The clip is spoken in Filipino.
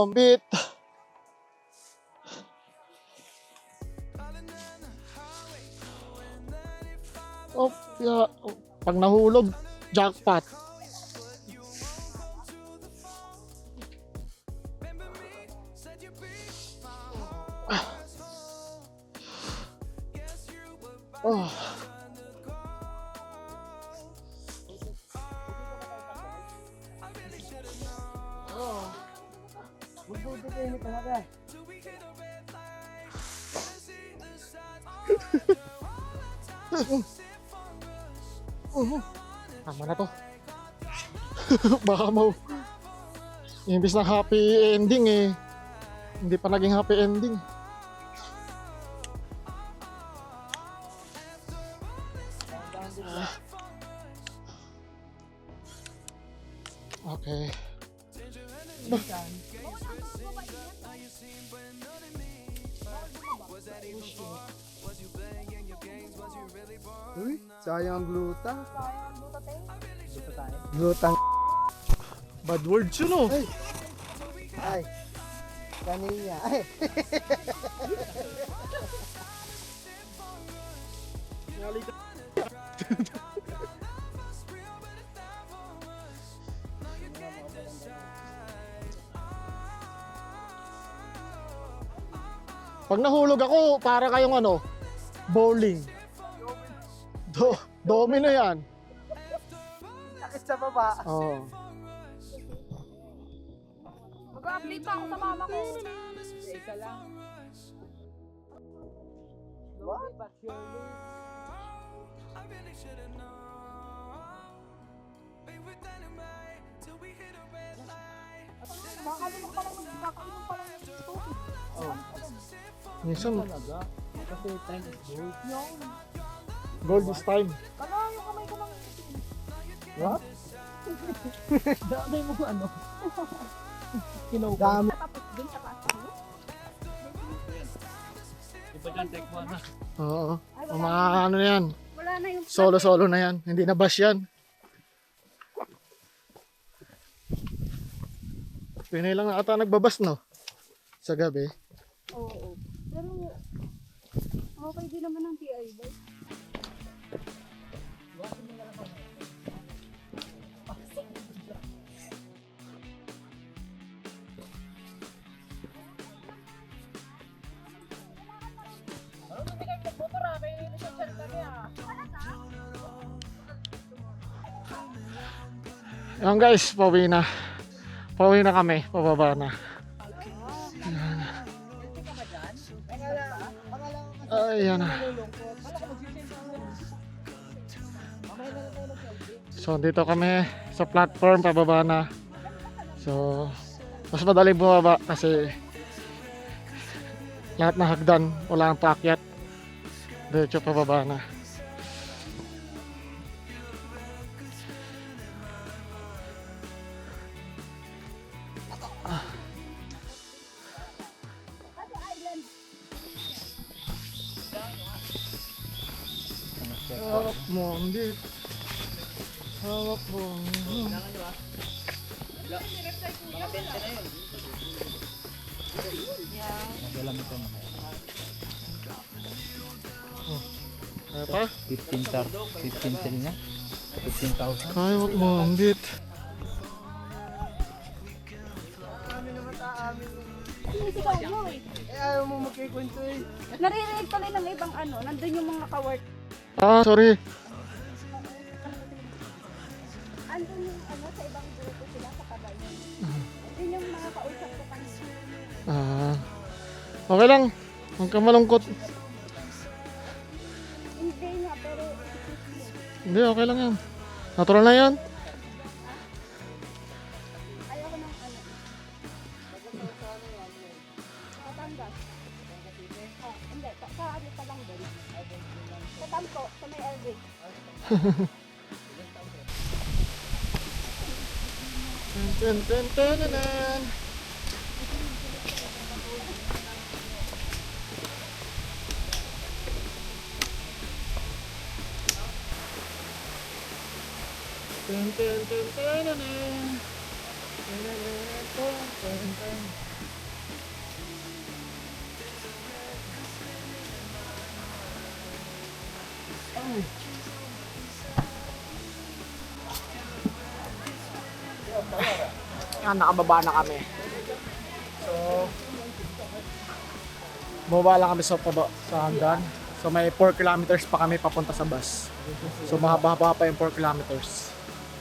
Ambit. Oh, yeah. Pag nahulog, jackpot. Oh. Bubuti talaga. Tama na to. Baka mau imbis na happy ending eh, hindi pa naging happy ending. Okay. Uy, sayang ang gluta. Dito tayo. Glutang. Bad words yun oh. Ay. Kanina. Ay. Pag nahulog ako, para kayong ano, bowling. Domino yan. Sakit sa baba. Oh. Mag-update pa ako sa mama ko. Isa lang. What? But surely. Nakakalimutan pa lang yung stupid. Oh. Minsan, Talaga. Kasi time is gold. Yung. gold this time. Ano yung kamay ko lang What? dami mo ano. Kinuha. Dami. Tapos dun sa kaso. Iba dyan, take one na. Oo. Ang mga ano na yan, Wala na yung solo-solo na yan. Hindi na bash yan. Pinay lang na ata nagbabas no? Sa gabi. Oo. Pero okay din naman ang TI boy. Yan guys, pauwi na. Pauwi na kami, pababa na. Ayan na. So dito kami sa platform, pababa na. So mas madaling bumaba kasi lahat na hagdan, wala nang paakyat. Diretso pababa na. Hawak mo ang dit. Hawak mo ang Kaya pa? 15 sila niya. 15,000. Hawak mo ang dit. Sinisigaw mo eh. Ayaw mo magkikwento eh. Naririnig tuloy ng ibang ano. Nandun yung mga ka-work. Ah, sorry. Andun yung ano sa ibang grupo sila sa kabayan. Yun yung mga kausap ko kanina. Ah, okay lang. Huwag ka malungkot. Hindi nga pero Hindi, okay lang yan. Natural na yan. ayaw ko ng ano. Batangas. Oh, hindi. Sa ano pa lang din. Sa Tampo, sa may LV. Ten, ten, ten, ten, ten. Ten, ten, ten, ten, ten, ten. Ten, ten, ten, ten, ten. Yan, nakababa na kami. So, bumaba lang kami sa hagdan. So may 4 kilometers pa kami papunta sa bus. So mahaba-haba pa yung 4 kilometers.